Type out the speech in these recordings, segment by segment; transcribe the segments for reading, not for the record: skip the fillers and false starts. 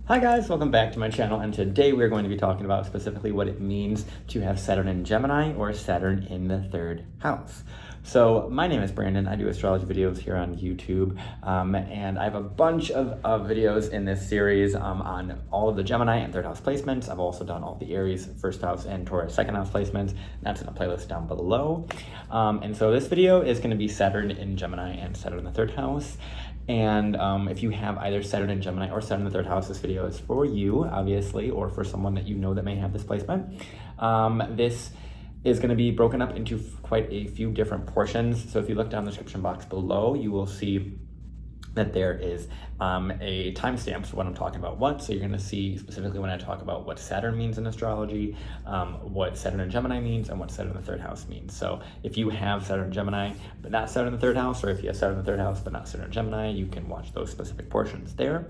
Hi guys, welcome back to my channel, and today we're going to be talking about specifically what it means to have Saturn in Gemini or Saturn in the third house. So my name is Brandon. I do astrology videos here on YouTube, and I have a bunch of videos in this series on all of the Gemini and third house placements. I've also done all the Aries first house and Taurus second house placements. That's in a playlist down below. And so this video is going to be Saturn in Gemini and Saturn in the third house. And if you have either Saturn in Gemini or Saturn in the third house, this video is for you, obviously, or for someone that you know that may have this placement. This is going to be broken up into quite a few different portions. So if you look down the description box below, you will see that there is a timestamp for what I'm talking about what. So you're going to see specifically when I talk about what Saturn means in astrology, what Saturn in Gemini means, and what Saturn in the third house means. So if you have Saturn in Gemini, but not Saturn in the third house, or if you have Saturn in the third house, but not Saturn in Gemini, you can watch those specific portions there.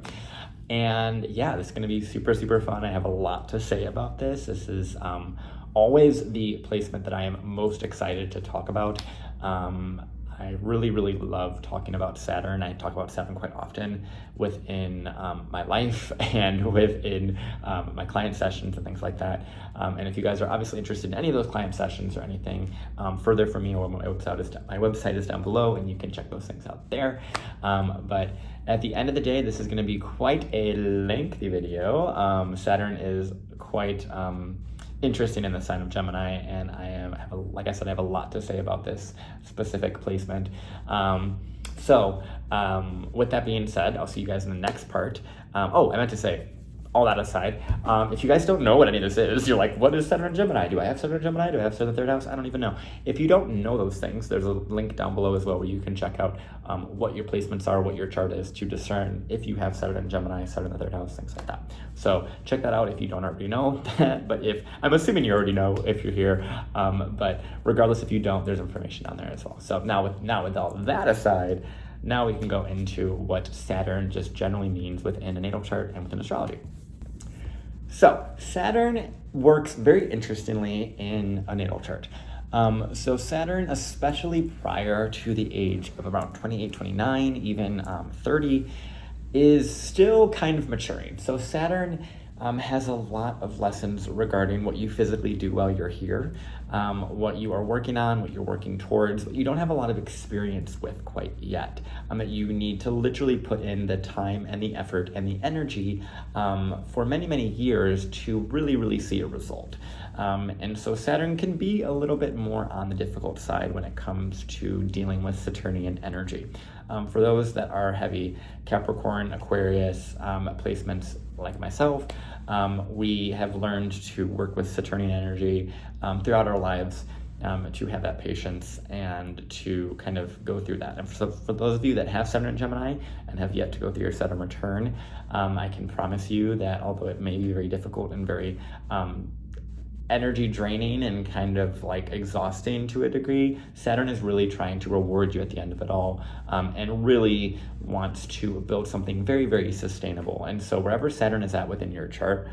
And yeah, this is going to be super, super fun. I have a lot to say about this. This is always the placement that I am most excited to talk about. I really, really love talking about Saturn. I talk about Saturn quite often within my life and within my client sessions and things like that. And if you guys are obviously interested in any of those client sessions or anything further from me, or my website is down below, and you can check those things out there. But at the end of the day, this is going to be quite a lengthy video. Saturn is quite interesting in the sign of Gemini, and like I said, I have a lot to say about this specific placement. With that being said, I'll see you guys in the next part. I meant to say, all that aside, if you guys don't know what any of this is, you're like, what is Saturn in Gemini? Do I have Saturn in Gemini? Do I have Saturn in the third house? I don't even know. If you don't know those things, there's a link down below as well where you can check out what your placements are, what your chart is, to discern if you have Saturn in Gemini, Saturn in the third house, things like that. So check that out if you don't already know that. But I'm assuming you already know if you're here. But regardless, if you don't, there's information down there as well. So now with all that aside, now we can go into what Saturn just generally means within a natal chart and within astrology. So Saturn works very interestingly in a natal chart. So Saturn, especially prior to the age of around 28, 29, even 30, is still kind of maturing. So Saturn has a lot of lessons regarding what you physically do while you're here, what you are working on, what you're working towards, what you don't have a lot of experience with quite yet, that you need to literally put in the time and the effort and the energy for many, many years to really, really see a result. And so Saturn can be a little bit more on the difficult side when it comes to dealing with Saturnian energy. For those that are heavy Capricorn, Aquarius placements like myself, we have learned to work with Saturnian energy throughout our lives, to have that patience and to kind of go through that. And so for those of you that have Saturn in Gemini and have yet to go through your Saturn return, I can promise you that although it may be very difficult and very energy draining and kind of like exhausting to a degree, Saturn is really trying to reward you at the end of it all, and really wants to build something very, very sustainable. And so wherever Saturn is at within your chart,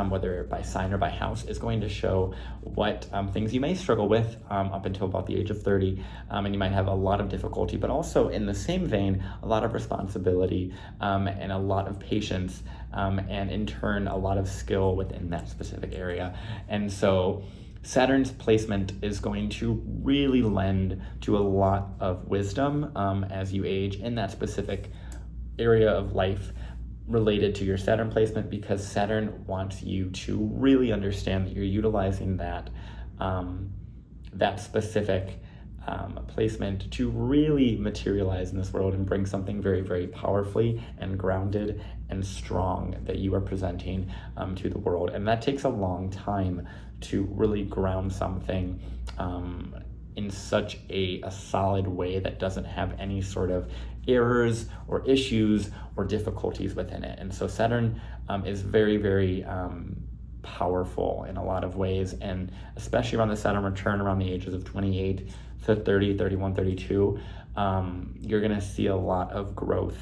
whether by sign or by house, is going to show what things you may struggle with up until about the age of 30, and you might have a lot of difficulty, but also in the same vein, a lot of responsibility and a lot of patience, and in turn, a lot of skill within that specific area. And so Saturn's placement is going to really lend to a lot of wisdom as you age in that specific area of life related to your Saturn placement, because Saturn wants you to really understand that you're utilizing that specific placement to really materialize in this world and bring something very, very powerfully and grounded and strong that you are presenting to the world. And that takes a long time to really ground something in such a solid way that doesn't have any sort of errors or issues or difficulties within it. And so Saturn is very, very powerful in a lot of ways, and especially around the Saturn return around the ages of 28 to 30, 31, 32, you're going to see a lot of growth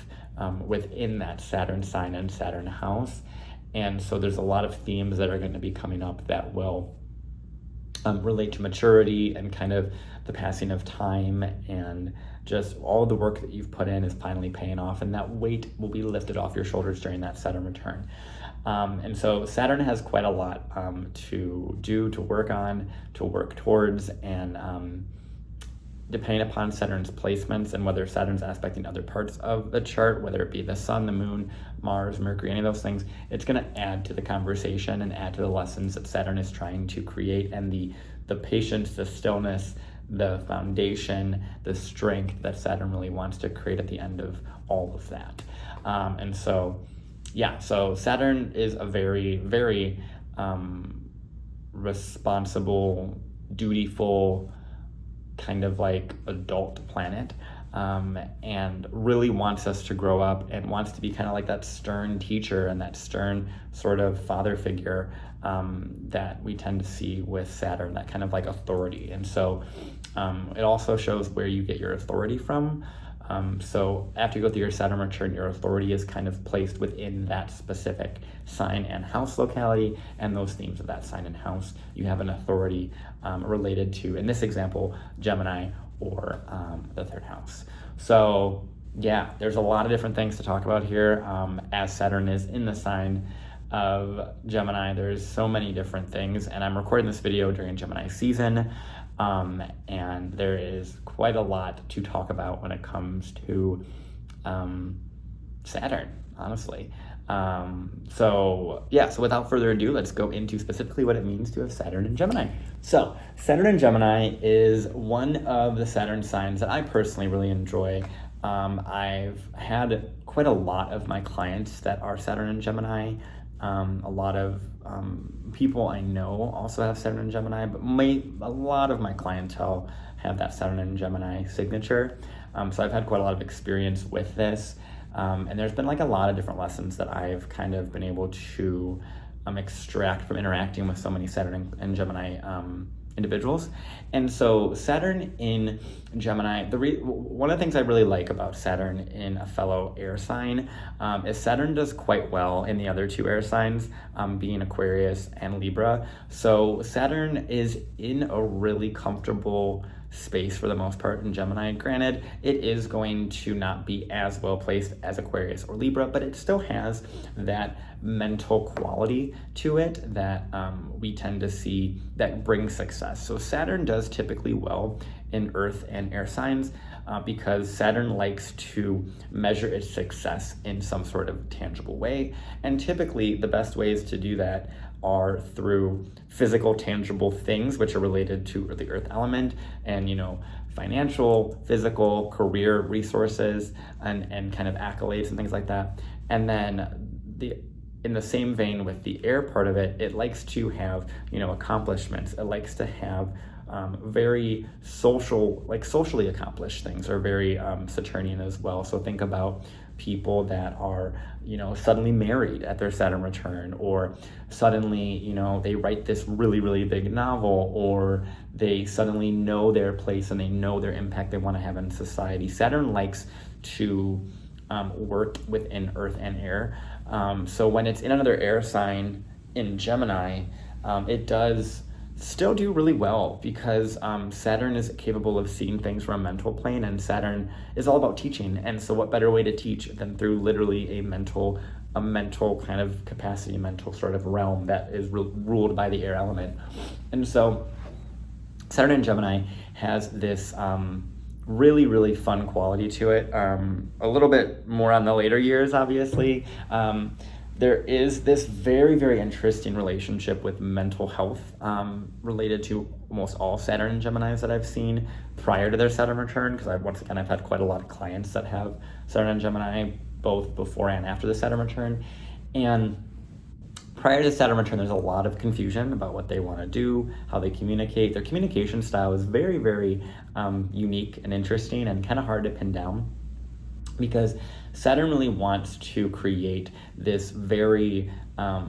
within that Saturn sign and Saturn house. And so there's a lot of themes that are going to be coming up that will relate to maturity and kind of the passing of time and just all the work that you've put in is finally paying off, and that weight will be lifted off your shoulders during that Saturn return. And so Saturn has quite a lot to do, to work on, to work towards, and depending upon Saturn's placements and whether Saturn's aspecting other parts of the chart, whether it be the sun, the moon, Mars, Mercury, any of those things, it's going to add to the conversation and add to the lessons that Saturn is trying to create, and the patience, the stillness, the foundation, the strength that Saturn really wants to create at the end of all of that. And so, yeah, so Saturn is a very, very responsible, dutiful, kind of like adult planet, and really wants us to grow up and wants to be kind of like that stern teacher and that stern sort of father figure that we tend to see with Saturn, that kind of like authority. And so it also shows where you get your authority from. So after you go through your Saturn return, your authority is kind of placed within that specific sign and house locality, and those themes of that sign and house, you have an authority related to, in this example, Gemini or the third house. So yeah, there's a lot of different things to talk about here. As Saturn is in the sign of Gemini, there's so many different things, and I'm recording this video during Gemini season. And there is quite a lot to talk about when it comes to Saturn, honestly. So without further ado, let's go into specifically what it means to have Saturn in Gemini. So Saturn in Gemini is one of the Saturn signs that I personally really enjoy. I've had quite a lot of my clients that are Saturn in Gemini. A lot of people I know also have Saturn in Gemini, but a lot of my clientele have that Saturn in Gemini signature. So I've had quite a lot of experience with this. And there's been like a lot of different lessons that I've kind of been able to extract from interacting with so many Saturn and Gemini individuals. And so Saturn in Gemini, one of the things I really like about Saturn in a fellow air sign is Saturn does quite well in the other two air signs, being Aquarius and Libra. So Saturn is in a really comfortable space for the most part in Gemini. Granted, it is going to not be as well placed as Aquarius or Libra, but it still has that mental quality to it that we tend to see that brings success. So Saturn does typically well in earth and air signs because Saturn likes to measure its success in some sort of tangible way. And typically the best ways to do that are through physical, tangible things, which are related to the earth element, and, financial, physical, career resources, and kind of accolades and things like that. And then in the same vein with the air part of it, it likes to have, accomplishments. It likes to have very socially accomplished things are very Saturnian as well. So think about people that are, suddenly married at their Saturn return, or suddenly, they write this really, really big novel, or they suddenly know their place and they know their impact they want to have in society. Saturn likes to work within earth and air. So when it's in another air sign in Gemini, it does still do really well because Saturn is capable of seeing things from a mental plane, and Saturn is all about teaching. And so what better way to teach than through literally a mental kind of capacity, mental sort of realm that is ruled by the air element. And so Saturn in Gemini has this really, really fun quality to it. A little bit more on the later years, obviously. There is this very, very interesting relationship with mental health related to almost all Saturn and Geminis that I've seen prior to their Saturn return, because I've had quite a lot of clients that have Saturn and Gemini both before and after the Saturn return. And prior to Saturn return, there's a lot of confusion about what they want to do, how they communicate. Their communication style is very, very unique and interesting and kind of hard to pin down, because Saturn really wants to create this very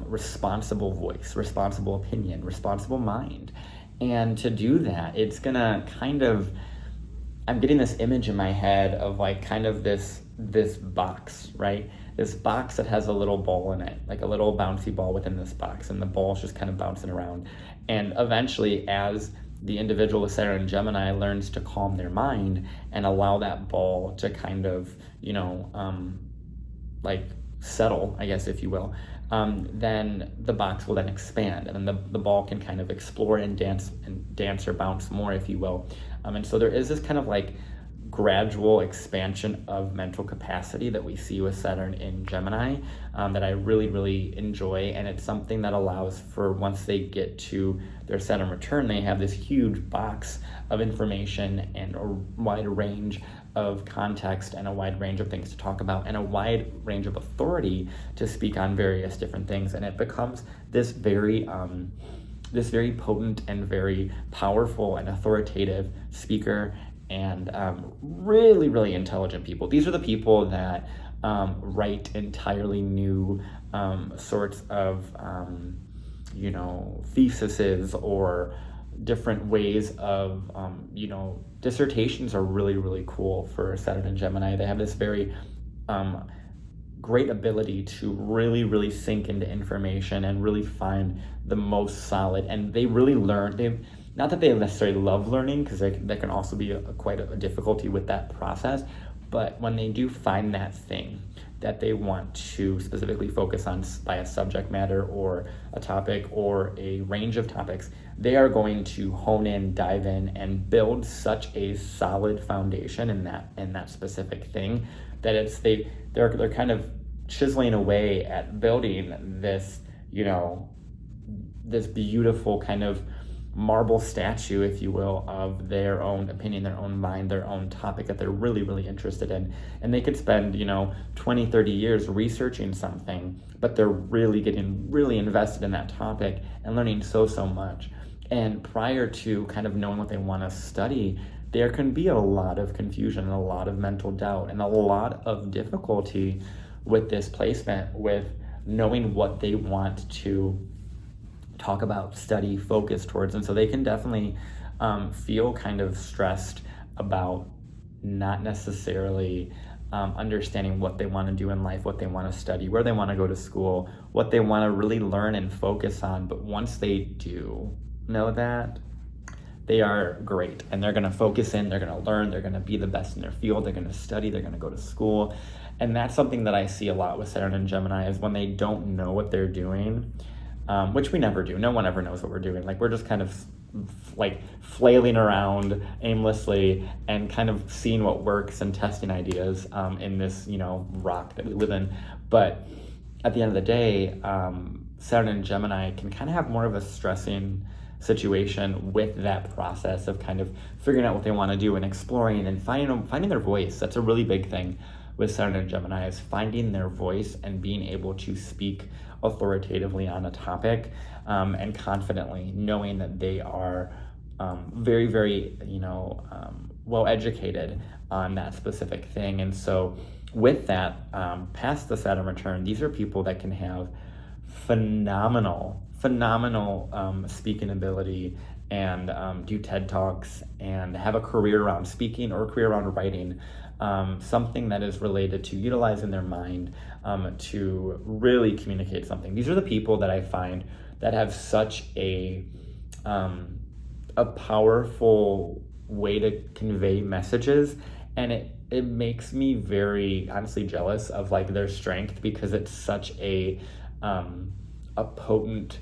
responsible voice, responsible opinion, responsible mind. And to do that, it's gonna I'm getting this image in my head of like kind of this box, right? This box that has a little ball in it, like a little bouncy ball within this box, and the ball's just kind of bouncing around. And eventually, as the individual with Saturn and Gemini learns to calm their mind and allow that ball to kind of, like settle, I guess, if you will, then the box will then expand, and then the ball can kind of explore and dance or bounce more, if you will. And so there is this kind of like gradual expansion of mental capacity that we see with Saturn in Gemini, that I really, really enjoy. And it's something that allows for, once they get to their Saturn return, they have this huge box of information and a wide range of context and a wide range of things to talk about and a wide range of authority to speak on various different things. And it becomes this very potent and very powerful and authoritative speaker, and really, really intelligent people. These are the people that write entirely new sorts of, theses or different ways of, dissertations are really, really cool for Saturn and Gemini. They have this very great ability to really, really sink into information and really find the most solid, and they really learn. Not that they necessarily love learning, because there can also be quite a difficulty with that process, but when they do find that thing that they want to specifically focus on by a subject matter or a topic or a range of topics, they are going to hone in, dive in, and build such a solid foundation in that specific thing that they're kind of chiseling away at building this, this beautiful kind of marble statue, if you will, of their own opinion, their own mind, their own topic that they're really, really interested in. And they could spend, 20, 30 years researching something, but they're really getting really invested in that topic and learning so much. And prior to kind of knowing what they want to study, there can be a lot of confusion and a lot of mental doubt and a lot of difficulty with this placement, with knowing what they want to talk about, study, focus towards. And so they can definitely feel kind of stressed about not necessarily understanding what they want to do in life, what they want to study, where they want to go to school, what they want to really learn and focus on. But once they do know that, they are great, and they're going to focus in, they're going to learn, they're going to be the best in their field, they're going to study, they're going to go to school. And that's something that I see a lot with Saturn and Gemini, is when they don't know what they're doing, which we never do. No one ever knows what we're doing. Like, we're just kind of like flailing around aimlessly and kind of seeing what works and testing ideas in this, rock that we live in. But at the end of the day, Saturn and Gemini can kind of have more of a stressing situation with that process of kind of figuring out what they want to do and exploring and finding their voice. That's a really big thing with Saturn and Gemini, is finding their voice and being able to speak authoritatively on a topic, and confidently, knowing that they are very, very, well educated on that specific thing. And so with that, past the Saturn return, these are people that can have phenomenal speaking ability and do TED Talks and have a career around speaking or a career around writing, something that is related to utilizing their mind to really communicate something. These are the people that I find that have such a powerful way to convey messages, and it makes me very honestly jealous of like their strength, because it's such a potent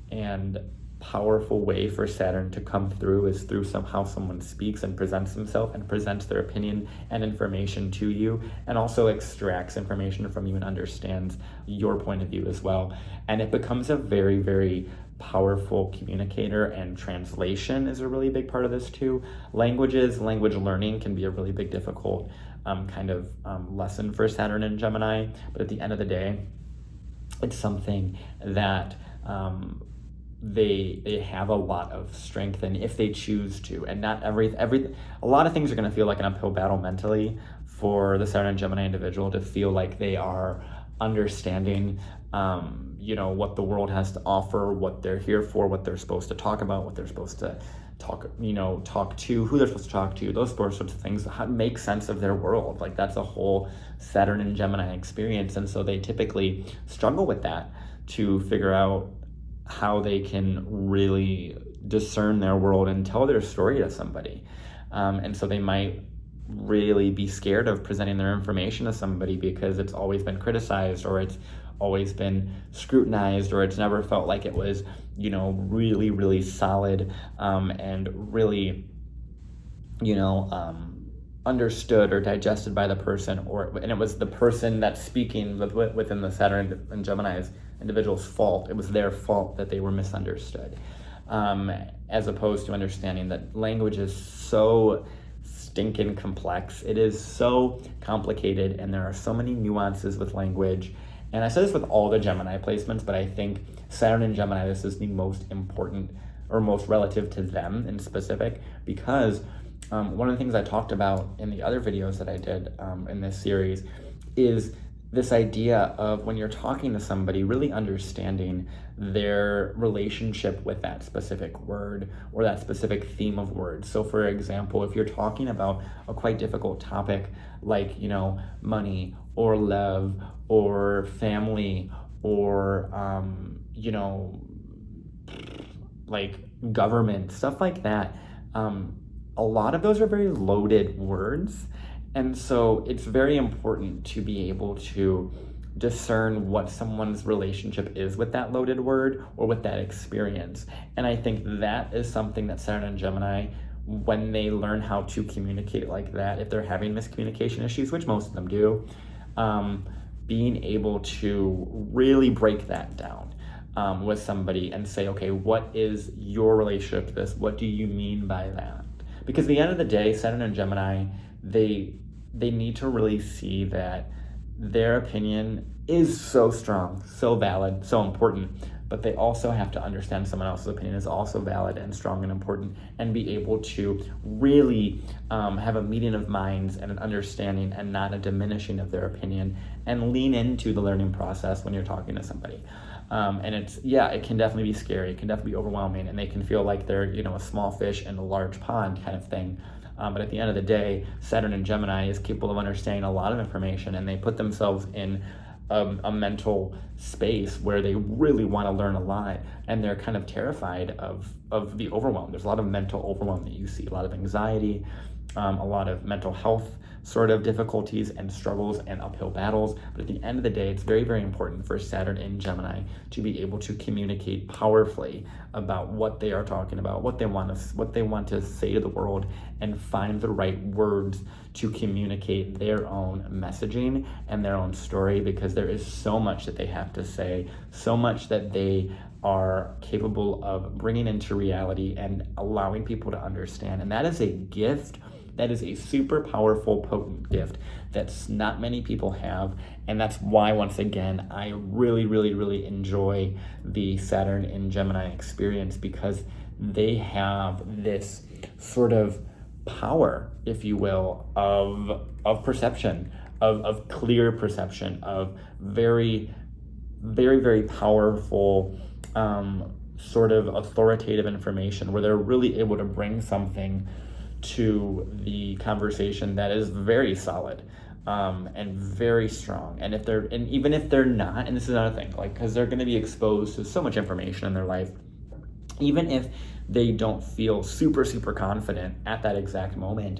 and powerful way for Saturn to come through, is through how someone speaks and presents himself and presents their opinion and information to you, and also extracts information from you and understands your point of view as well. And it becomes a very, very powerful communicator, and translation is a really big part of this too. Language learning can be a really big difficult lesson for Saturn and Gemini, but at the end of the day, it's something that they have a lot of strength in if they choose to. And not a lot of things are going to feel like an uphill battle mentally for the Saturn and Gemini individual to feel like they are understanding what the world has to offer, what they're here for, what they're supposed to talk about, what they're supposed to talk to, who they're supposed to talk to, those sorts of things, how to make sense of their world. Like, that's a whole Saturn and Gemini experience. And so they typically struggle with that, to figure out how they can really discern their world and tell their story to somebody. And so they might really be scared of presenting their information to somebody because it's always been criticized, or it's always been scrutinized, or it's never felt like it was, really, really solid, and really, understood or digested by the person, and it was the person that's speaking within the Saturn and Gemini's individual's fault. It was their fault that they were misunderstood, as opposed to understanding that language is so stinking complex. It is so complicated, and there are so many nuances with language. And I said this with all the Gemini placements, but I think Saturn and Gemini, this is the most important, or most relative to them in specific, because one of the things I talked about in the other videos that I did in this series is this idea of, when you're talking to somebody, really understanding their relationship with that specific word or that specific theme of words. So for example, if you're talking about a quite difficult topic like, money or love or family or, like government, stuff like that, a lot of those are very loaded words. And so it's very important to be able to discern what someone's relationship is with that loaded word or with that experience. And I think that is something that Saturn and Gemini, when they learn how to communicate like that, if they're having miscommunication issues, which most of them do, being able to really break that down with somebody and say, okay, what is your relationship to this? What do you mean by that? Because at the end of the day, Saturn and Gemini, they need to really see that their opinion is so strong, so valid, so important, but they also have to understand someone else's opinion is also valid and strong and important, and be able to really have a meeting of minds and an understanding and not a diminishing of their opinion, and lean into the learning process when you're talking to somebody. And it can definitely be scary. It can definitely be overwhelming, and they can feel like they're, a small fish in a large pond kind of thing. But at the end of the day, Saturn and Gemini is capable of understanding a lot of information, and they put themselves in a mental space where they really want to learn a lot, and they're kind of terrified of the overwhelm. There's a lot of mental overwhelm that you see, a lot of anxiety, a lot of mental health sort of difficulties and struggles and uphill battles. But at the end of the day, it's very, very important for Saturn in Gemini to be able to communicate powerfully about what they are talking about, what they want to say to the world, and find the right words to communicate their own messaging and their own story, because there is so much that they have to say, so much that they are capable of bringing into reality and allowing people to understand. And that is a gift. That is a super powerful, potent gift that's not many people have. And that's why, once again, I really, really, really enjoy the Saturn in Gemini experience, because they have this sort of power, if you will, of perception, of clear perception, of very, very, very powerful sort of authoritative information, where they're really able to bring something to the conversation that is very solid and very strong. And even if they're not, and this is another thing, like, because they're going to be exposed to so much information in their life, even if they don't feel super, super confident at that exact moment,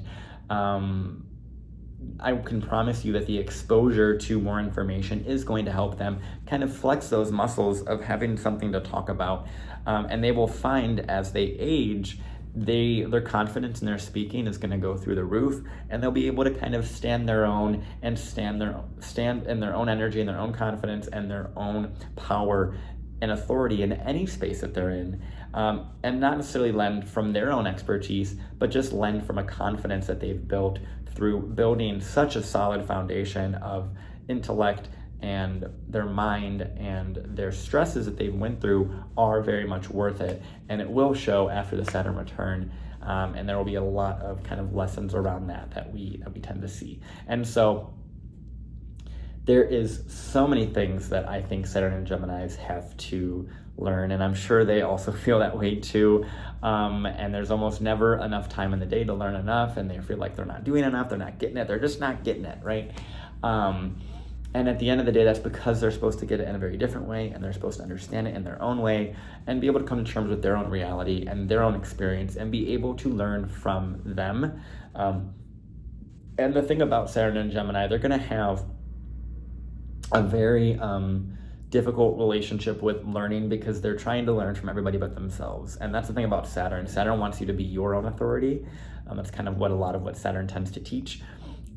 I can promise you that the exposure to more information is going to help them kind of flex those muscles of having something to talk about. And they will find, as they age, their confidence in their speaking is going to go through the roof, and they'll be able to kind of stand in their own energy and their own confidence and their own power and authority in any space that they're in, and not necessarily lend from their own expertise, but just lend from a confidence that they've built through building such a solid foundation of intellect, and their mind and their stresses that they went through are very much worth it. And it will show after the Saturn return, and there will be a lot of kind of lessons around that we tend to see. And so there is so many things that I think Saturn and Geminis have to learn, and I'm sure they also feel that way too. And there's almost never enough time in the day to learn enough, and they feel like they're not doing enough, they're not getting it, they're just not getting it, right? And at the end of the day, that's because they're supposed to get it in a very different way, and they're supposed to understand it in their own way and be able to come to terms with their own reality and their own experience and be able to learn from them. And the thing about Saturn and Gemini, they're going to have a very difficult relationship with learning because they're trying to learn from everybody but themselves. And that's the thing about Saturn. Saturn wants you to be your own authority. That's kind of what a lot of what Saturn tends to teach.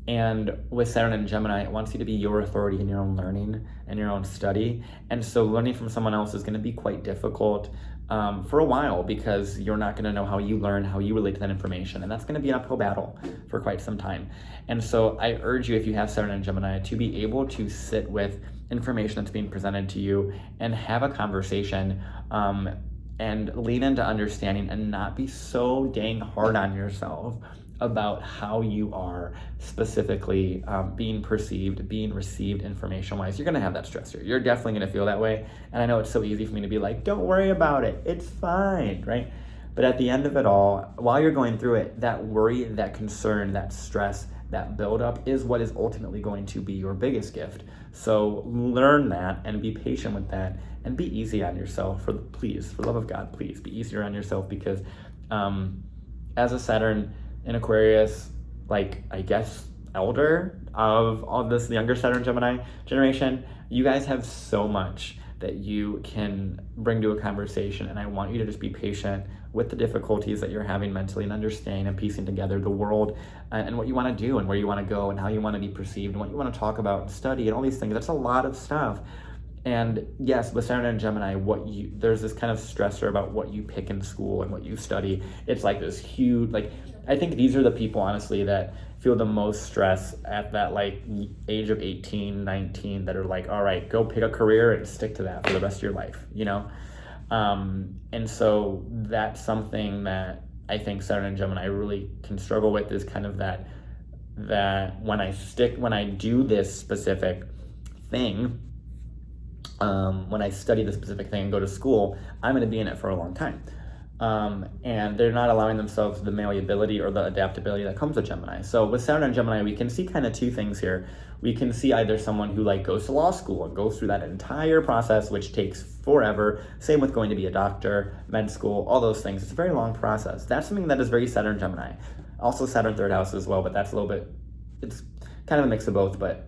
And with Saturn and Gemini, it wants you to be your authority in your own learning and your own study. And so learning from someone else is going to be quite difficult for a while because you're not going to know how you learn, how you relate to that information. And that's going to be an uphill battle for quite some time. And so I urge you, if you have Saturn and Gemini, to be able to sit with information that's being presented to you and have a conversation and lean into understanding and not be so dang hard on yourself about how you are specifically being perceived, being received information-wise. You're gonna have that stressor. You're definitely gonna feel that way. And I know it's so easy for me to be like, don't worry about it, it's fine, right? But at the end of it all, while you're going through it, that worry, that concern, that stress, that buildup is what is ultimately going to be your biggest gift. So learn that and be patient with that and be easy on yourself. Please, for the love of God, please be easier on yourself because as a Saturn in Aquarius, like, I guess, elder of all this, the younger Saturn Gemini generation, you guys have so much that you can bring to a conversation, and I want you to just be patient with the difficulties that you're having mentally and understanding and piecing together the world and what you want to do and where you want to go and how you want to be perceived and what you want to talk about and study and all these things. That's a lot of stuff. And yes, with Saturn and Gemini, there's this kind of stressor about what you pick in school and what you study. It's like this huge, like, I think these are the people, honestly, that feel the most stress at that, like, age of 18, 19, that are like, all right, go pick a career and stick to that for the rest of your life, you know? And so that's something that I think Saturn and Gemini really can struggle with, is kind of that when I do this specific thing, when I study the specific thing and go to school, I'm going to be in it for a long time. And they're not allowing themselves the malleability or the adaptability that comes with Gemini. So with Saturn and Gemini, we can see kind of two things here. We can see either someone who like goes to law school and goes through that entire process, which takes forever. Same with going to be a doctor, med school, all those things. It's a very long process. That's something that is very Saturn Gemini. Also Saturn third house as well, but that's a little bit, it's kind of a mix of both, but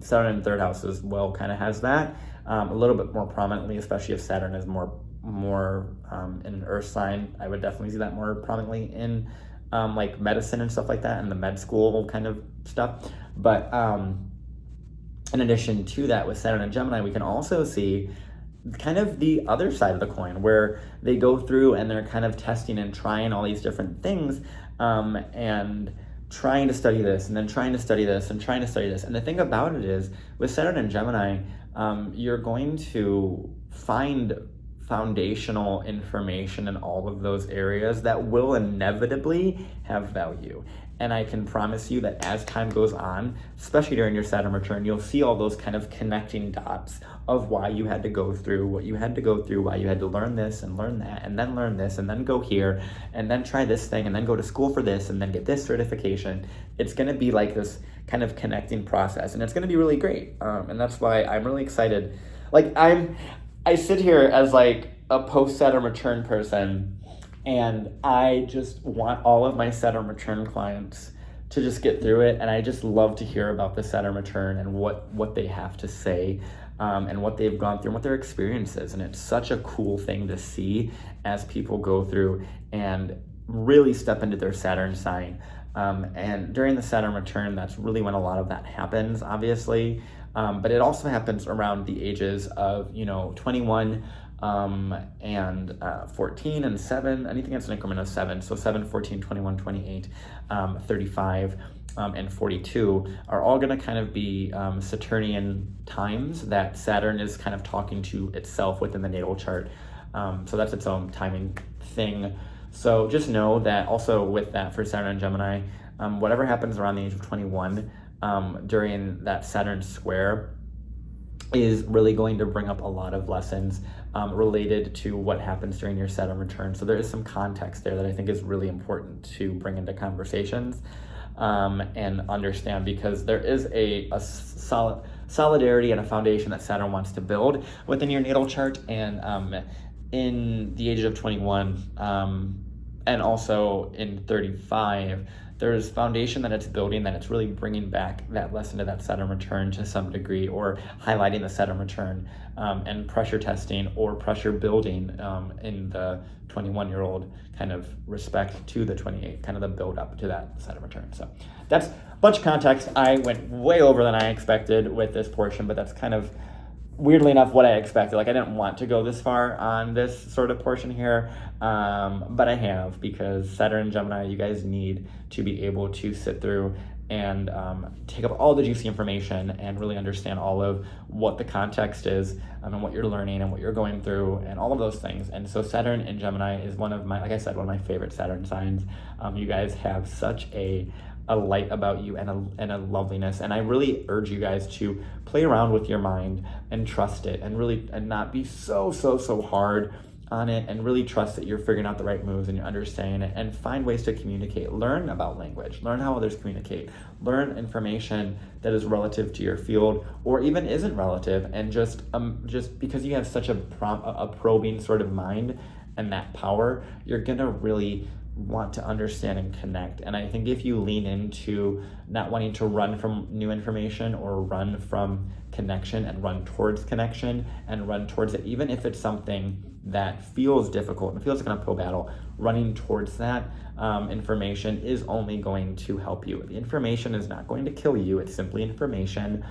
Saturn in third house as well kind of has that a little bit more prominently, especially if Saturn is more in an earth sign. I would definitely see that more prominently in like medicine and stuff like that, and the med school kind of stuff. But in addition to that, with Saturn and Gemini, we can also see kind of the other side of the coin, where they go through and they're kind of testing and trying all these different things and trying to study this and then trying to study this and trying to study this. And the thing about it is, with Saturn and Gemini, you're going to find foundational information in all of those areas that will inevitably have value. And I can promise you that as time goes on, especially during your Saturn return, you'll see all those kind of connecting dots of why you had to go through what you had to go through, why you had to learn this and learn that, and then learn this, and then go here, and then try this thing, and then go to school for this, and then get this certification. It's going to be like this kind of connecting process, and it's going to be really great. And that's why I'm really excited. Like, I sit here as like a post-Saturn return person, and I just want all of my Saturn return clients to just get through it. And I just love to hear about the Saturn return and what they have to say and what they've gone through and what their experience is. And it's such a cool thing to see as people go through and really step into their Saturn sign. And during the Saturn return, that's really when a lot of that happens, obviously. But it also happens around the ages of, 21 and 14 and 7, anything that's an increment of 7. So 7, 14, 21, 28, 35, and 42 are all going to kind of be Saturnian times that Saturn is kind of talking to itself within the natal chart. So that's its own timing thing. So just know that also with that, for Saturn and Gemini, whatever happens around the age of 21 during that Saturn square is really going to bring up a lot of lessons related to what happens during your Saturn return. So there is some context there that I think is really important to bring into conversations and understand, because there is a solid, solidarity and a foundation that Saturn wants to build within your natal chart. And in the age of 21 and also in 35, there's foundation that it's building, that it's really bringing back that lesson to that Saturn return to some degree, or highlighting the Saturn return and pressure testing or pressure building in the 21-year-old kind of respect to the 28, kind of the build up to that Saturn return. So that's a bunch of context. I went way over than I expected with this portion, but that's kind of weirdly enough what I expected. Like, I didn't want to go this far on this sort of portion here, but I have, because Saturn and Gemini, you guys need to be able to sit through and take up all the juicy information and really understand all of what the context is and what you're learning and what you're going through and all of those things. And so Saturn in Gemini is one of my, like I said, one of my favorite Saturn signs. You guys have such a light about you and a loveliness, and I really urge you guys to play around with your mind and trust it, and not be so hard on it, and really trust that you're figuring out the right moves and you're understanding it, and find ways to communicate. Learn about language, learn how others communicate, learn information that is relative to your field or even isn't relative, and just because you have such a probing sort of mind and that power, you're gonna really want to understand and connect. And I think if you lean into not wanting to run from new information or run from connection, and run towards connection and run towards it, even if it's something that feels difficult and feels like an uphill battle, running towards that information is only going to help you. The information is not going to kill you. It's simply information.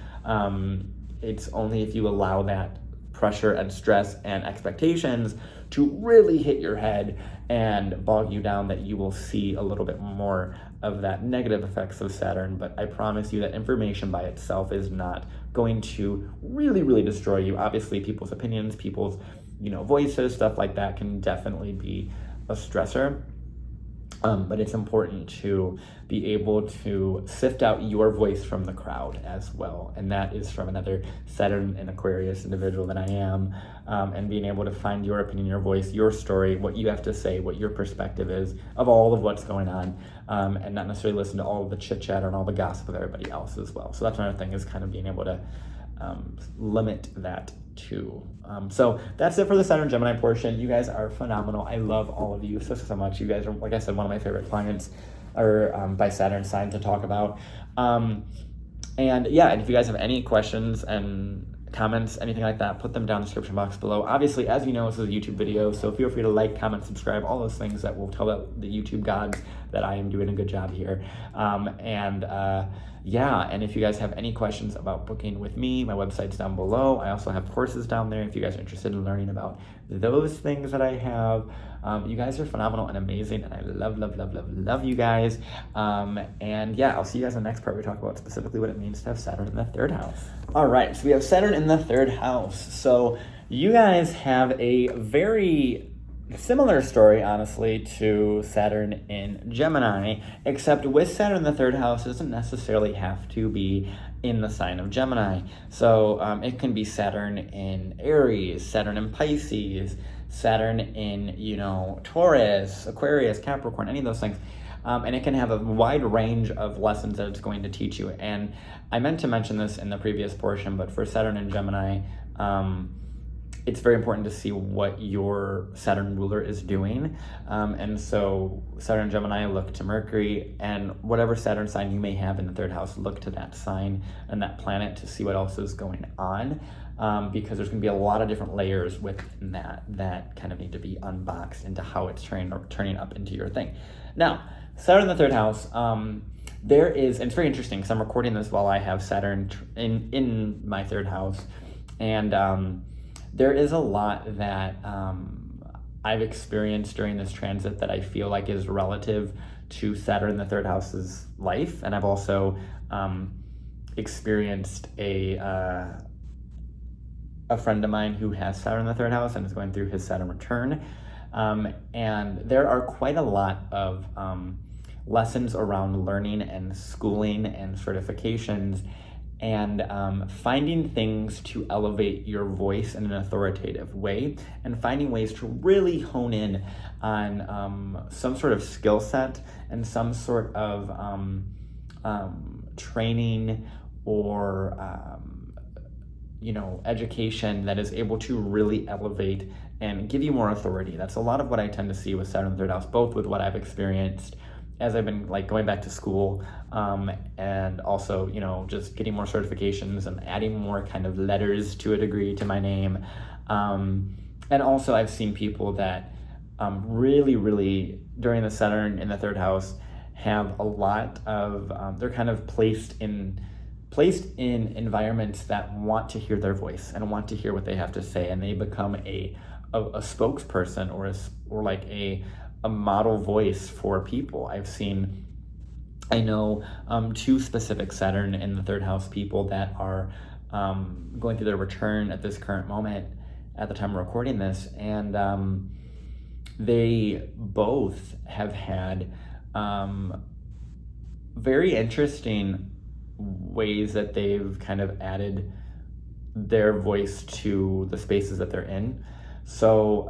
It's only if you allow that pressure and stress and expectations to really hit your head and bog you down that you will see a little bit more of that negative effects of Saturn. But I promise you that information by itself is not going to really destroy you. Obviously, people's opinions, people's voices, stuff like that can definitely be a stressor. But it's important to be able to sift out your voice from the crowd as well. And that is from another Saturn and Aquarius individual that I am. And being able to find your opinion, your voice, your story, what you have to say, what your perspective is of all of what's going on. And not necessarily listen to all of the chit chat and all the gossip of everybody else as well. So that's another thing, is kind of being able to limit that too. So that's it for the Saturn Gemini portion. You guys are phenomenal. I love all of you so much. You guys are, like I said, one of my favorite clients, or by Saturn sign to talk about. And if you guys have any questions and comments, anything like that, put them down in the description box below. Obviously, as you know, this is a YouTube video, so feel free to like, comment, subscribe, all those things that will tell the YouTube gods that I am doing a good job here. And if you guys have any questions about booking with me, my website's down below. I also have courses down there if you guys are interested in learning about those things that I have. You guys are phenomenal and amazing, and I love you guys. I'll see you guys in the next part. We talk about specifically what it means to have Saturn in the third house. All right, so we have Saturn in the third house. So you guys have a very similar story, honestly, to Saturn in Gemini, except with Saturn in the third house, it doesn't necessarily have to be in the sign of Gemini. So it can be Saturn in Aries, Saturn in Pisces, Saturn in, Taurus, Aquarius, Capricorn, any of those things. And it can have a wide range of lessons that it's going to teach you. And I meant to mention this in the previous portion, but for Saturn in Gemini, it's very important to see what your Saturn ruler is doing. And so Saturn and Gemini, look to Mercury, and whatever Saturn sign you may have in the third house, look to that sign and that planet to see what else is going on. Because there's going to be a lot of different layers within that kind of need to be unboxed into how it's turning up into your thing. Now, Saturn in the third house, there is, and it's very interesting because I'm recording this while I have Saturn in my third house, and there is a lot that I've experienced during this transit that I feel like is relative to Saturn in the third house's life. And I've also experienced a friend of mine who has Saturn in the third house and is going through his Saturn return. And there are quite a lot of lessons around learning and schooling and certifications, and finding things to elevate your voice in an authoritative way, and finding ways to really hone in on some sort of skill set and some sort of training or education that is able to really elevate and give you more authority. That's a lot of what I tend to see with Saturn in the third house, both with what I've experienced as I've been going back to school, and also, just getting more certifications and adding more kind of letters to a degree to my name. And also I've seen people that really, really, during the Saturn in the third house, have a lot of, they're kind of placed in environments that want to hear their voice and want to hear what they have to say, and they become a spokesperson or like a model voice for people. I know two specific Saturn in the third house people that are going through their return at this current moment at the time of recording this, and they both have had very interesting ways that they've kind of added their voice to the spaces that they're in. So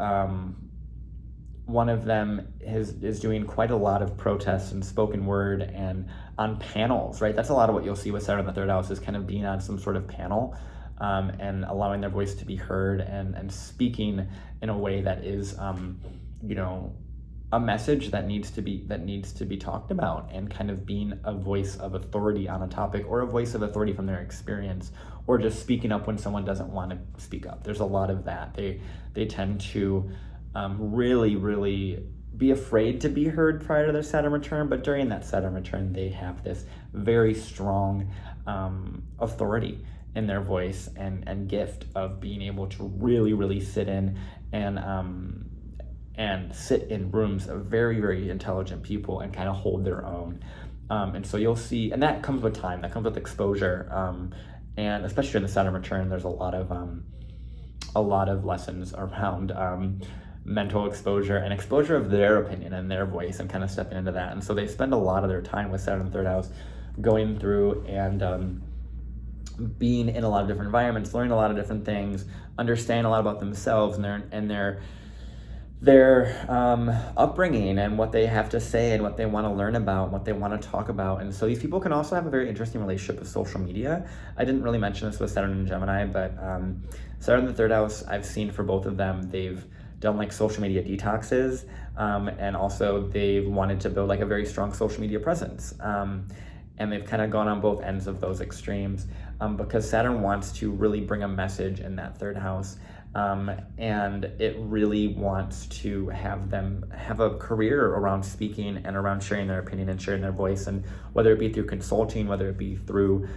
one of them is doing quite a lot of protests and spoken word and on panels, right? That's a lot of what you'll see with Saturn in the third house, is kind of being on some sort of panel, and allowing their voice to be heard and speaking in a way that is, a message that needs to be talked about, and kind of being a voice of authority on a topic, or a voice of authority from their experience, or just speaking up when someone doesn't want to speak up. There's a lot of that. They tend to really, really be afraid to be heard prior to their Saturn return, but during that Saturn return, they have this very strong authority in their voice and gift of being able to really, really sit in and sit in rooms of very, very intelligent people and kind of hold their own. And so you'll see, and that comes with time, that comes with exposure, and especially in the Saturn return, there's a lot of lessons around mental exposure and exposure of their opinion and their voice, and kind of stepping into that. And so they spend a lot of their time with Saturn in the third house going through and being in a lot of different environments, learning a lot of different things, understanding a lot about themselves and their upbringing, and what they have to say, and what they want to learn about, what they want to talk about. And so these people can also have a very interesting relationship with social media. I didn't really mention this with Saturn and Gemini, but Saturn in the third house, I've seen for both of them, they've done like social media detoxes, and also they've wanted to build like a very strong social media presence. And they've kind of gone on both ends of those extremes, because Saturn wants to really bring a message in that third house. And it really wants to have them have a career around speaking and around sharing their opinion and sharing their voice, and whether it be through consulting, whether it be through,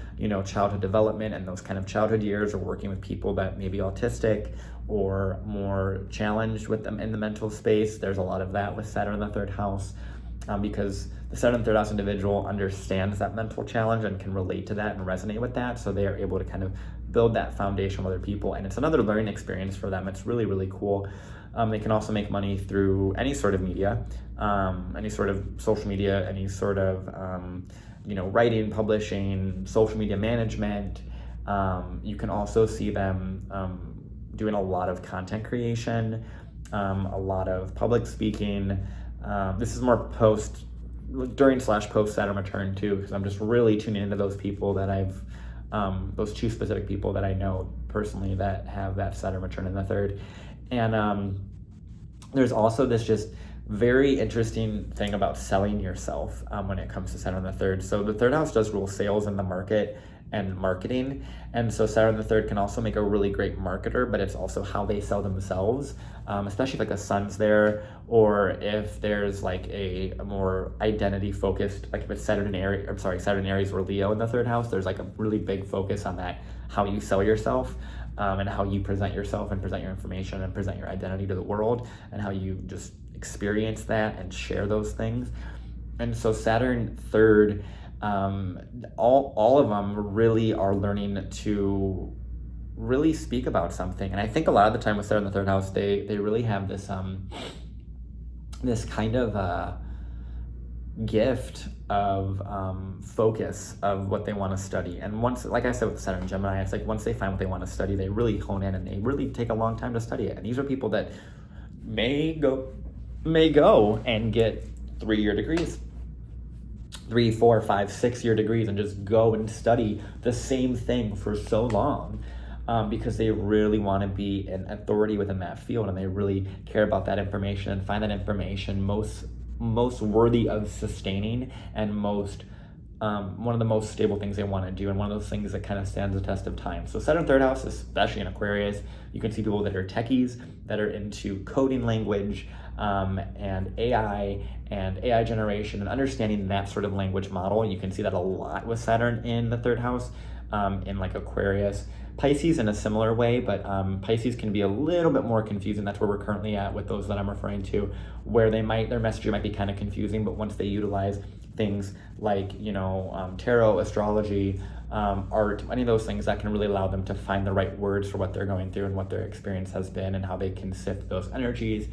childhood development and those kind of childhood years, or working with people that may be autistic or more challenged with them in the mental space. There's a lot of that with Saturn in the third house, because the Saturn in the third house individual understands that mental challenge and can relate to that and resonate with that, so they are able to kind of build that foundation with other people, and it's another learning experience for them. It's really, really cool. They can also make money through any sort of media, any sort of social media, any sort of writing, publishing, social media management. You can also see them doing a lot of content creation, a lot of public speaking. This is more during/post Saturn return too, because I'm just really tuning into those people that I've those two specific people that I know personally that have that Saturn return in the third. And there's also this just very interesting thing about selling yourself when it comes to Saturn in the third. So the third house does rule sales in the market and marketing, and so Saturn in the third can also make a really great marketer, but it's also how they sell themselves, especially if like a sun's there, or if there's like a more identity focused, like if it's Saturn Aries or Leo in the third house, there's like a really big focus on that, how you sell yourself, and how you present yourself and present your information and present your identity to the world, and how you just experience that and share those things. And so Saturn third, all of them really are learning to really speak about something. And I think a lot of the time with Saturn in the third house, they really have this this kind of gift of focus of what they want to study. And once, like I said with Saturn and Gemini, it's like once they find what they want to study, they really hone in and they really take a long time to study it. And these are people that may go and get 3-year degrees, 3, 4, 5, 6-year degrees, and just go and study the same thing for so long. because they really want to be an authority within that field, and they really care about that information and find that information most worthy of sustaining and most one of the most stable things they want to do, and one of those things that kind of stands the test of time. So Saturn third house, especially in Aquarius, you can see people that are techies, that are into coding language, and AI generation, and understanding that sort of language model. You can see that a lot with Saturn in the third house, in like Aquarius. Pisces in a similar way, but Pisces can be a little bit more confusing. That's where we're currently at with those that I'm referring to, where their messaging might be kind of confusing, but once they utilize things like, tarot, astrology, art, any of those things, that can really allow them to find the right words for what they're going through and what their experience has been and how they can sift those energies.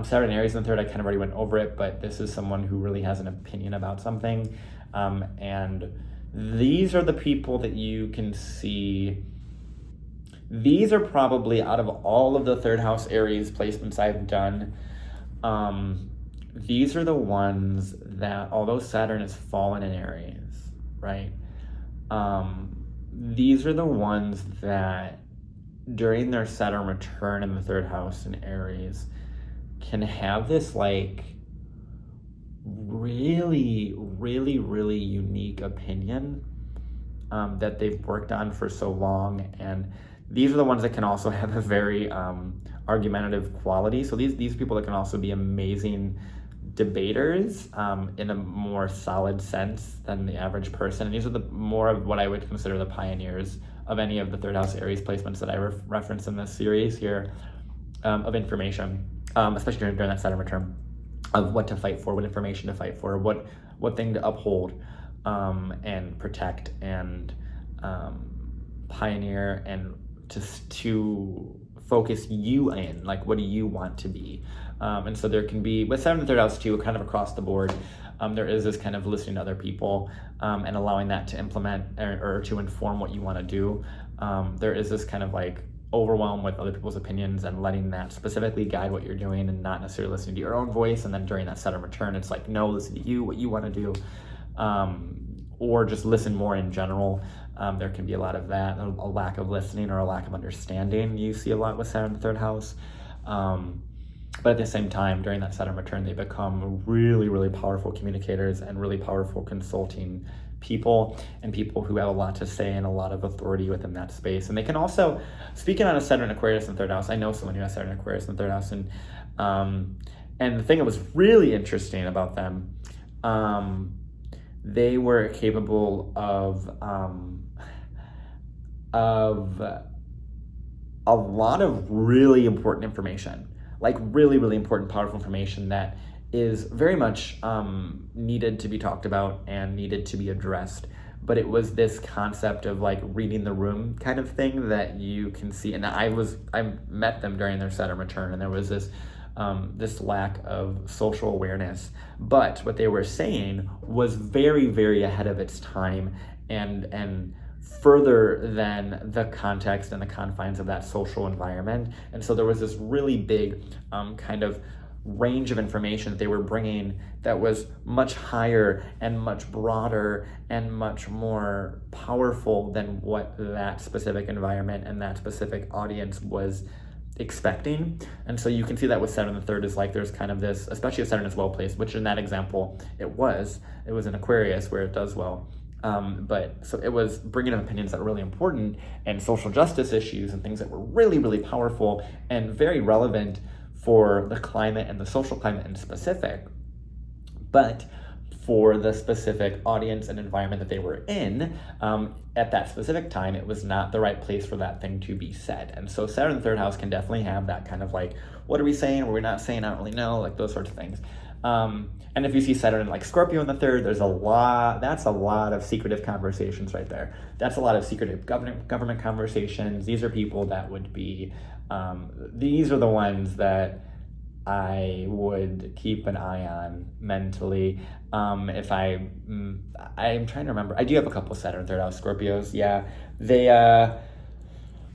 Saturn Aries in the third, I kind of already went over it, but this is someone who really has an opinion about something. And these are the people that you can see. These are probably, out of all of the third house Aries placements I've done, these are the ones that, although Saturn is fallen in Aries, right? These are the ones that during their Saturn return in the third house in Aries can have this like really, really, really unique opinion that they've worked on for so long. And these are the ones that can also have a very argumentative quality. So these people that can also be amazing debaters in a more solid sense than the average person. And these are the more of what I would consider the pioneers of any of the third house Aries placements that I reference in this series here, of information, especially during that Saturn return, of what to fight for, what information to fight for, what thing to uphold, and protect, and pioneer, and to focus you in, like, what do you want to be? And so there can be, with Saturn in the third house too, kind of across the board, there is this kind of listening to other people, and allowing that to implement or to inform what you want to do. There is this kind of like overwhelm with other people's opinions and letting that specifically guide what you're doing, and not necessarily listening to your own voice. And then during that Saturn return, it's like, no, listen to you, what you want to do, or just listen more in general. There can be a lot of that, a lack of listening or a lack of understanding. You see a lot with Saturn in the third house. But at the same time, during that Saturn return, they become really, really powerful communicators and really powerful consulting people, and people who have a lot to say and a lot of authority within that space. And they can also, speaking on a Saturn Aquarius in the third house, I know someone who has Saturn Aquarius in the third house, and the thing that was really interesting about them, they were capable of a lot of really important information, like really, really important, powerful information that is very much needed to be talked about and needed to be addressed. But it was this concept of like reading the room kind of thing that you can see. And I met them during their Saturn return, and there was this lack of social awareness. But what they were saying was very, very ahead of its time, and further than the context and the confines of that social environment. And so there was this really big kind of range of information that they were bringing that was much higher and much broader and much more powerful than what that specific environment and that specific audience was expecting. And so you can see that with Saturn the third, is like there's kind of this, especially if Saturn is well placed, which in that example it was in Aquarius where it does well. But so it was bringing up opinions that were really important, and social justice issues and things that were really, really powerful and very relevant for the climate and the social climate in specific. But for the specific audience and environment that they were in, at that specific time, it was not the right place for that thing to be said. And so Saturn in the third house can definitely have that kind of like, what are we saying? What are we not saying? I don't really know, like those sorts of things. And if you see Saturn in like Scorpio in the third, that's a lot of secretive conversations right there. That's a lot of secretive government conversations. These are people that would be, these are the ones that I would keep an eye on mentally. If I'm trying to remember, I do have a couple Saturn third house Scorpios. Yeah, they,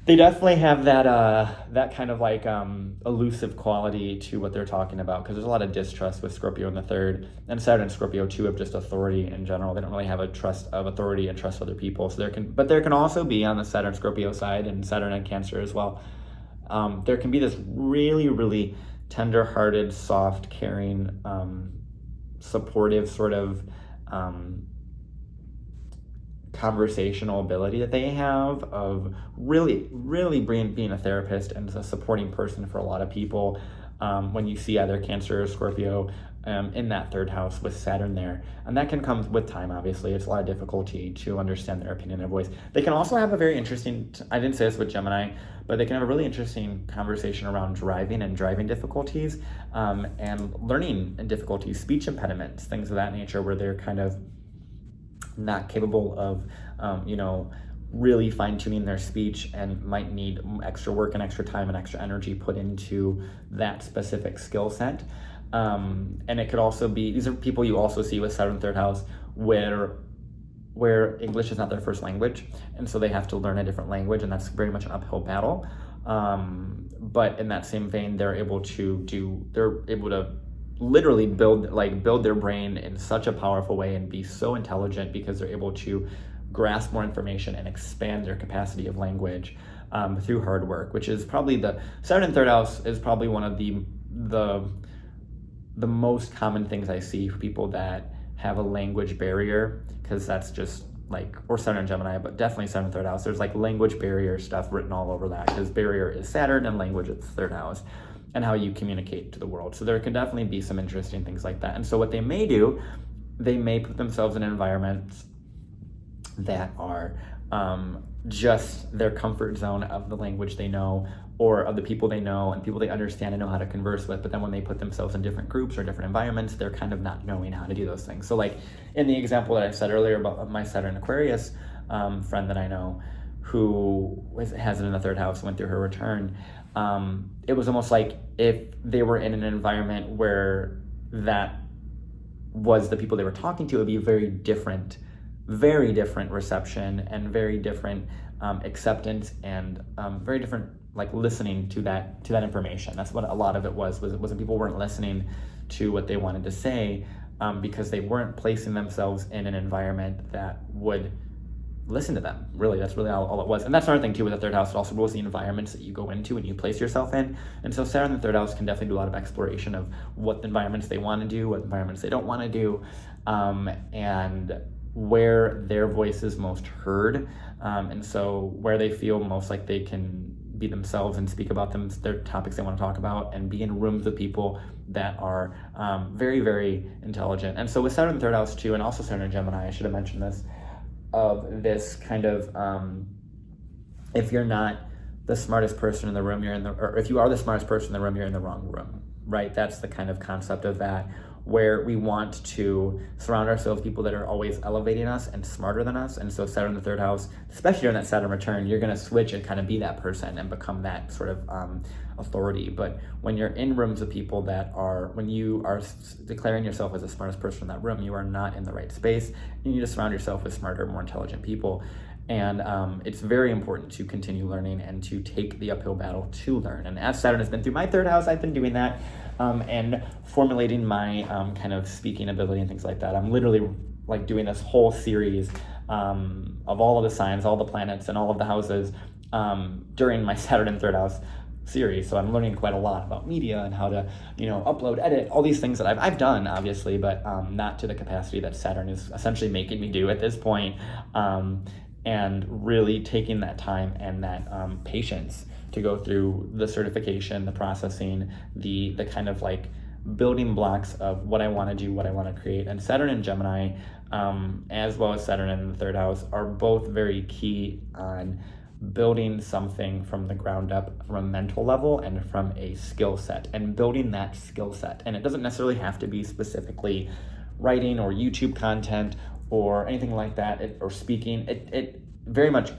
They definitely have that kind of like elusive quality to what they're talking about, because there's a lot of distrust with Scorpio in the third, and Saturn and Scorpio too, of just authority in general. They don't really have a trust of authority and trust other people. So there can also be on the Saturn Scorpio side, and Saturn and Cancer as well. There can be this really, really tender-hearted, soft, caring, supportive sort of conversational ability that they have of really, really being a therapist and a supporting person for a lot of people. When you see either Cancer or Scorpio in that third house with Saturn there. And that can come with time, obviously. It's a lot of difficulty to understand their opinion and voice. They can also have a very interesting, I didn't say this with Gemini, but they can have a really interesting conversation around driving and driving difficulties, and learning difficulties, speech impediments, things of that nature, where they're kind of not capable of, really fine-tuning their speech and might need extra work and extra time and extra energy put into that specific skill set. And it could also be, these are people you also see with Saturn third house where English is not their first language, and so they have to learn a different language, and that's very much an uphill battle. But in that same vein, they're able to literally build their brain in such a powerful way and be so intelligent, because they're able to grasp more information and expand their capacity of language through hard work, which is probably the Saturn in third house is probably one of the most common things I see for people that have a language barrier, because that's just like, or Saturn and Gemini, but definitely Saturn third house. There's like language barrier stuff written all over that, because barrier is Saturn and language is third house, and how you communicate to the world. So there can definitely be some interesting things like that. And so what they may do, they may put themselves in environments that are just their comfort zone of the language they know, or of the people they know and people they understand and know how to converse with. But then when they put themselves in different groups or different environments, they're kind of not knowing how to do those things. So like in the example that I said earlier about my Saturn Aquarius friend that I know, who has it in the third house, went through her return, it was almost like if they were in an environment where that was the people they were talking to, it would be very different reception and very different acceptance, and very different like listening to that information. That's what a lot of it was that people weren't listening to what they wanted to say, because they weren't placing themselves in an environment that would listen to them. Really, that's really all it was. And that's another thing too with the third house. It also rules the environments that you go into and you place yourself in. And so Saturn in the third house can definitely do a lot of exploration of what environments they want to do, what environments they don't want to do, and where their voice is most heard, and so where they feel most like they can be themselves and speak about their topics they want to talk about, and be in rooms with people that are very, very intelligent. And so with Saturn in the third house too, and also Saturn in Gemini, I should have mentioned this, of this kind of, if you're not the smartest person in the room, or if you are the smartest person in the room, you're in the wrong room, right? That's the kind of concept of that, where we want to surround ourselves with people that are always elevating us and smarter than us. And so Saturn in the third house, especially during that Saturn return, you're going to switch and kind of be that person and become that sort of authority. But when you're in rooms of people when you are declaring yourself as the smartest person in that room, you are not in the right space. You need to surround yourself with smarter, more intelligent people. And it's very important to continue learning and to take the uphill battle to learn. And as Saturn has been through my third house, I've been doing that, and formulating my kind of speaking ability and things like that. I'm literally like doing this whole series of all of the signs, all the planets, and all of the houses during my Saturn in third house series. So I'm learning quite a lot about media and how to, upload, edit, all these things that I've done, obviously, but not to the capacity that Saturn is essentially making me do at this point. And really taking that time and that patience to go through the certification, the processing, the kind of like building blocks of what I want to do, what I want to create. And Saturn and Gemini, as well as Saturn in the third house, are both very key on building something from the ground up, from a mental level and from a skill set, and building that skill set. And it doesn't necessarily have to be specifically writing or YouTube content or anything like that, or speaking. It very much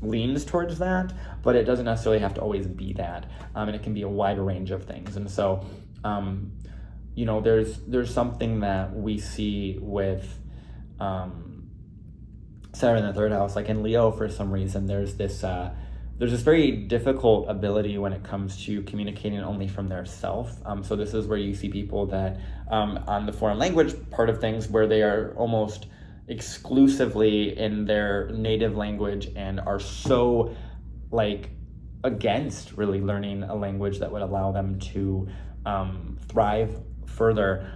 leans towards that, but it doesn't necessarily have to always be that, and it can be a wide range of things. And so there's something that we see with Saturn in the third house, like in Leo, for some reason there's this there's this very difficult ability when it comes to communicating only from their self. So this is where you see people that on the foreign language part of things, where they are almost exclusively in their native language and are so like against really learning a language that would allow them to thrive further,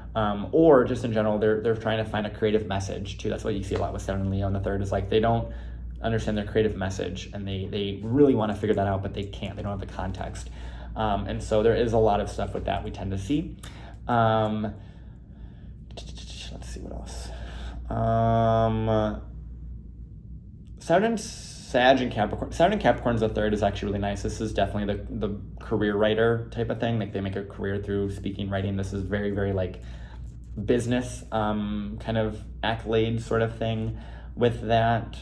or just in general, they're trying to find a creative message too. That's what you see a lot with Saturn and Leo in the third, is like they don't understand their creative message, and they really want to figure that out, but they can't. They don't have the context, and so there is a lot of stuff with that we tend to see. Let's see what else. Saturn, Sag, and Capricorn. Saturn and Capricorn's the third is actually really nice. This is definitely the career writer type of thing. Like they make a career through speaking, writing. This is very, very like business kind of accolade sort of thing with that.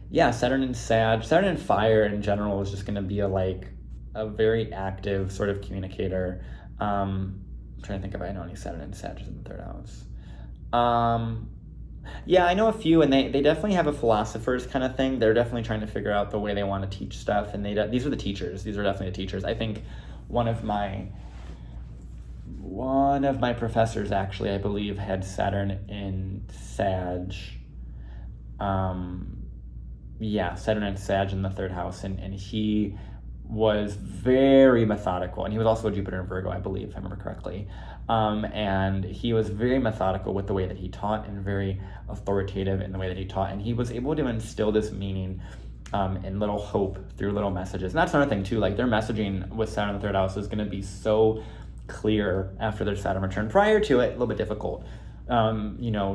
Yeah, Saturn and Sag. Saturn and Fire in general is just going to be a very active sort of communicator. I'm trying to think if I know any Saturn and Sag in the third house. Yeah, I know a few, and they definitely have a philosopher's kind of thing. They're definitely trying to figure out the way they want to teach stuff, and these are the teachers. These are definitely the teachers. I think one of my professors actually, I believe, had Saturn in Sag. Yeah, Saturn and Sag in the third house, and he was very methodical, and he was also a Jupiter in Virgo, I believe, if I remember correctly. And he was very methodical with the way that he taught, and very authoritative in the way that he taught, and he was able to instill this meaning and little hope through little messages. And that's another thing too, like their messaging with Saturn in the third house is going to be so clear after their Saturn return. Prior to it, a little bit difficult.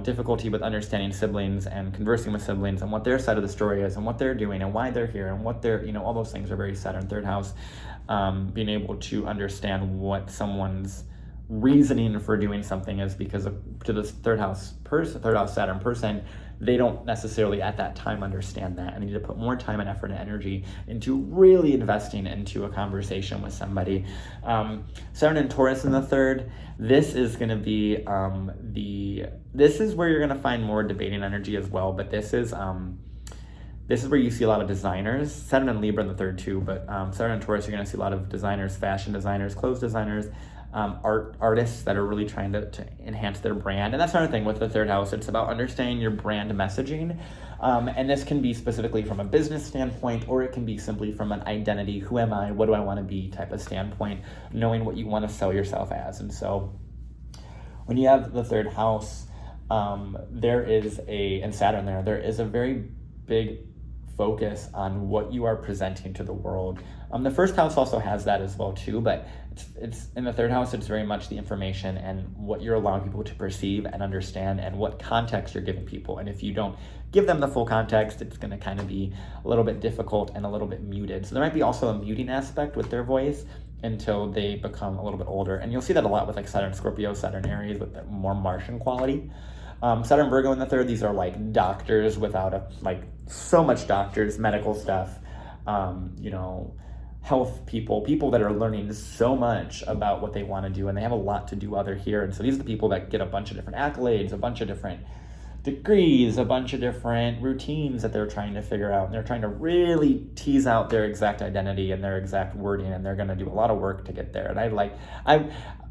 Difficulty with understanding siblings and conversing with siblings and what their side of the story is and what they're doing and why they're here and what they're, all those things are very Saturn third house. Being able to understand what someone's reasoning for doing something is, because to this third house Saturn person, they don't necessarily at that time understand that, and need to put more time and effort and energy into really investing into a conversation with somebody. Saturn and Taurus in the third, this is going to be this is where you're going to find more debating energy as well, but this is where you see a lot of designers. Saturn and Libra in the third too, but Saturn and Taurus, you're going to see a lot of designers, fashion designers, clothes designers, artists that are really trying to enhance their brand. And that's another thing with the third house. It's about understanding your brand messaging. And this can be specifically from a business standpoint, or it can be simply from an identity. Who am I? What do I want to be type of standpoint, knowing what you want to sell yourself as. And so when you have the third house, there is there is a very big focus on what you are presenting to the world. The first house also has that as well too, but it's in the third house, it's very much the information and what you're allowing people to perceive and understand, and what context you're giving people. And if you don't give them the full context, it's going to kind of be a little bit difficult and a little bit muted. So there might be also a muting aspect with their voice until they become a little bit older. And you'll see that a lot with like Saturn Scorpio, Saturn Aries, with the more Martian quality. Saturn Virgo in the third, these are like doctors without so much doctors, medical stuff, health people that are learning so much about what they want to do, and they have a lot to do other here. And so these are the people that get a bunch of different accolades, a bunch of different degrees, a bunch of different routines that they're trying to figure out, and they're trying to really tease out their exact identity and their exact wording, and they're going to do a lot of work to get there. And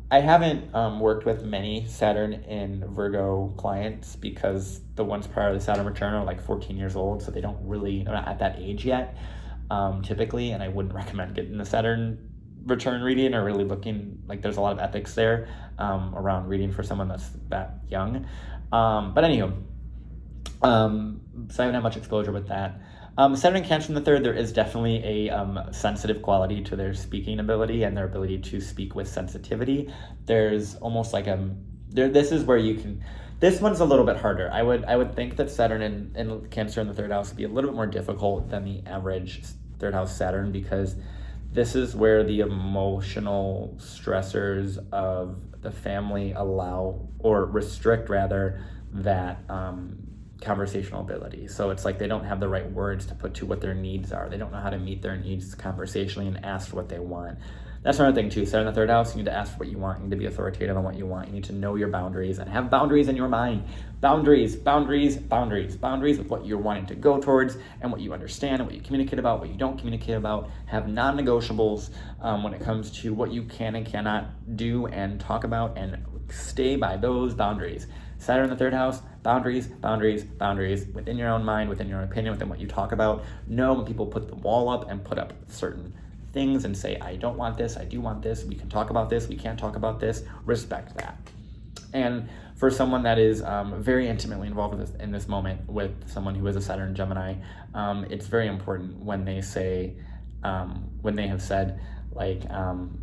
I haven't worked with many Saturn in Virgo clients, because the ones prior to the Saturn return are like 14 years old, so they're not at that age yet, typically, and I wouldn't recommend getting the Saturn return reading, or really looking, there's a lot of ethics there around reading for someone that's that young. But anywho, so I haven't had much exposure with that. Saturn and Cancer in the third, there is definitely a sensitive quality to their speaking ability and their ability to speak with sensitivity. There's almost this is where you can, this one's a little bit harder. I would think that Saturn and Cancer in the third house would be a little bit more difficult than the average third house Saturn, because this is where the emotional stressors of the family allow, or restrict rather, that conversational ability. So it's like they don't have the right words to put to what their needs are. They don't know how to meet their needs conversationally and ask for what they want. That's another thing too. Saturn in the third house, you need to ask for what you want. You need to be authoritative on what you want. You need to know your boundaries and have boundaries in your mind. Boundaries with what you're wanting to go towards and what you understand and what you communicate about, what you don't communicate about. Have non-negotiables when it comes to what you can and cannot do and talk about, and stay by those boundaries. Saturn in the third house, boundaries within your own mind, within your own opinion, within what you talk about. Know when people put the wall up and put up certain things and say, I don't want this, I do want this, we can talk about this, we can't talk about this, respect that. And for someone that is very intimately involved in this moment with someone who is a Saturn Gemini, it's very important when they say, when they have said, like, can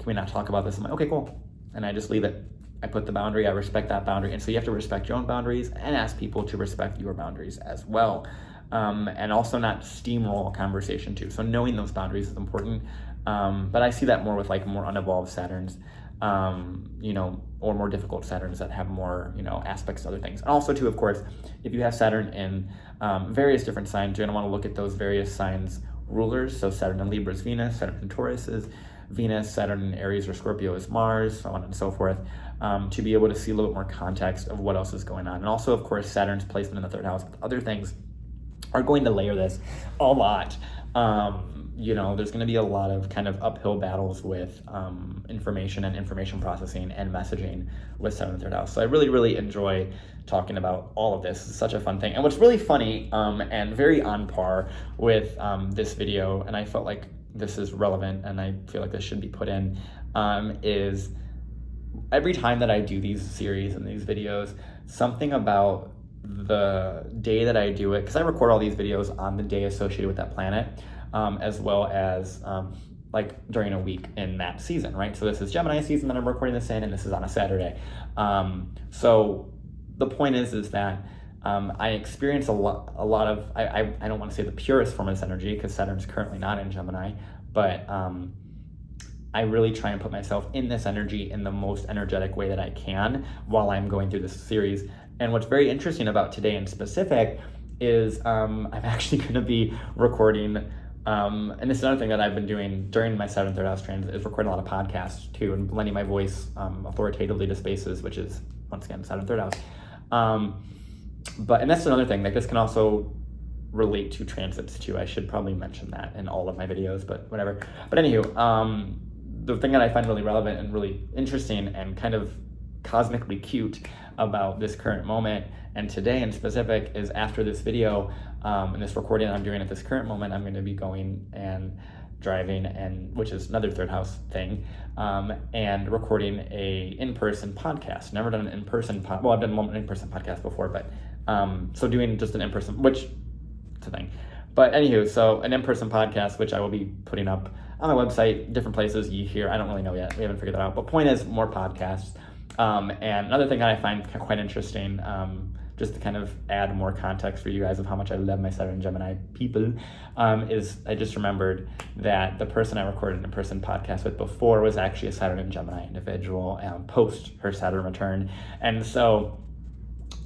we not talk about this? I'm like, okay, cool. And I just leave it. I put the boundary, I respect that boundary. And so you have to respect your own boundaries and ask people to respect your boundaries as well. And also not steamroll a conversation too. So knowing those boundaries is important. But I see that more with like more unevolved Saturns, or more difficult Saturns that have more, aspects to other things. And also too, of course, if you have Saturn in various different signs, you're gonna wanna look at those various signs rulers. So Saturn in Libra is Venus, Saturn in Taurus is Venus, Saturn in Aries or Scorpio is Mars, so on and so forth, to be able to see a little bit more context of what else is going on. And also, of course, Saturn's placement in the third house with other things are going to layer this a lot. There's going to be a lot of kind of uphill battles with information and information processing and messaging with Saturn in the third house. So I really, really enjoy talking about all of this. It's such a fun thing. And what's really funny and very on par with this video, and I felt like this is relevant and I feel like this should be put in, is every time that I do these series and these videos, something about the day that I do it, because I record all these videos on the day associated with that planet, as well as like during a week in that season, right? So this is Gemini season that I'm recording this in, and this is on a Saturday. So the point is that I experience a lot of, I don't want to say the purest form of this energy because Saturn's currently not in Gemini, but I really try and put myself in this energy in the most energetic way that I can while I'm going through this series. And what's very interesting about today in specific is I'm actually going to be recording, and this is another thing that I've been doing during my Saturn third house transit, is recording a lot of podcasts too, and lending my voice authoritatively to spaces, which is, once again, Saturn third house. And that's another thing, like this can also relate to transits too. I should probably mention that in all of my videos, but whatever. But anywho, the thing that I find really relevant and really interesting and kind of cosmically cute about this current moment and today in specific is after this video and this recording I'm doing at this current moment, I'm going to be going and driving, and which is another third house thing, and recording a in-person podcast. Never done an in-person well, I've done one in-person podcast before, but so doing just an in-person, which it's a thing. But anywho, so an in-person podcast, which I will be putting up on my website, different places you hear. I don't really know yet. We haven't figured that out. But point is, more podcasts. And another thing that I find quite interesting, just to kind of add more context for you guys of how much I love my Saturn Gemini people, is I just remembered that the person I recorded an in-person podcast with before was actually a Saturn and Gemini individual post her Saturn return. And so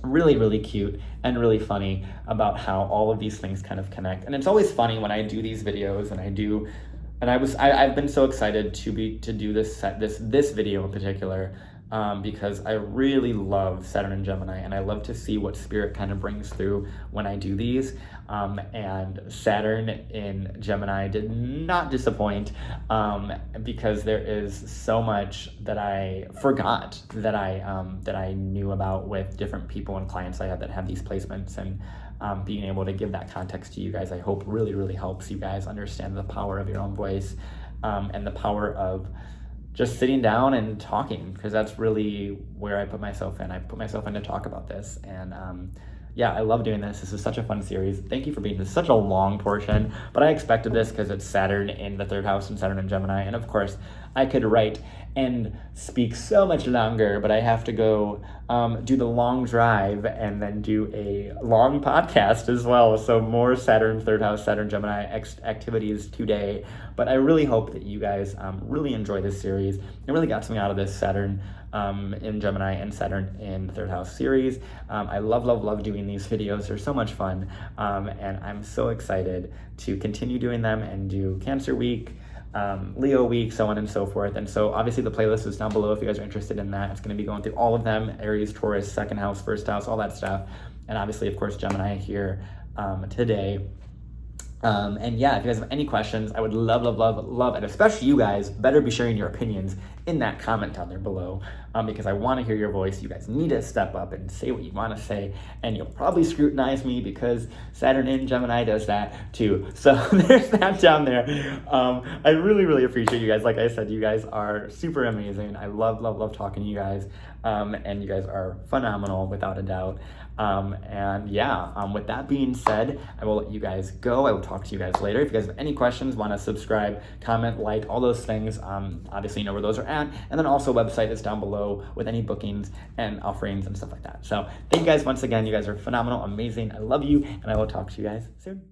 really, really cute and really funny about how all of these things kind of connect. And it's always funny when I do these videos and I've been so excited to do this video in particular, because I really love Saturn and Gemini, and I love to see what spirit kind of brings through when I do these. And Saturn in Gemini did not disappoint, because there is so much that I forgot that I knew about with different people and clients I have that have these placements, and being able to give that context to you guys, I hope really, really helps you guys understand the power of your own voice, and the power of just sitting down and talking, because that's really where I put myself in. I put myself in to talk about this, and yeah, I love doing this. This is such a fun series. Thank you for being this such a long portion, but I expected this because it's Saturn in the third house and Saturn in Gemini, and of course I could write and speak so much longer, but I have to go do the long drive and then do a long podcast as well. So more Saturn third house, Saturn Gemini activities today. But I really hope that you guys really enjoy this series and really got something out of this Saturn in Gemini and Saturn in the third house series. I love doing these videos. They're so much fun. And I'm so excited to continue doing them and do Cancer Week, Leo week, so on and so forth. And so obviously the playlist is down below if you guys are interested in that. It's going to be going through all of them: Aries, Taurus, second house, first house, all that stuff. And obviously, of course, Gemini here today. And yeah, if you guys have any questions, I would love, and especially you guys, better be sharing your opinions in that comment down there below, because I want to hear your voice. You guys need to step up and say what you want to say, and you'll probably scrutinize me because Saturn in Gemini does that too. So there's that down there. I really appreciate you guys. Like I said, you guys are super amazing. I love talking to you guys, and you guys are phenomenal without a doubt. And yeah, with that being said, I will let you guys go. I will talk to you guys later. If you guys have any questions, want to subscribe, comment, like, all those things, obviously you know where those are at. And then also website is down below with any bookings and offerings and stuff like that. So thank you guys once again. You guys are phenomenal, amazing. I love you, and I will talk to you guys soon.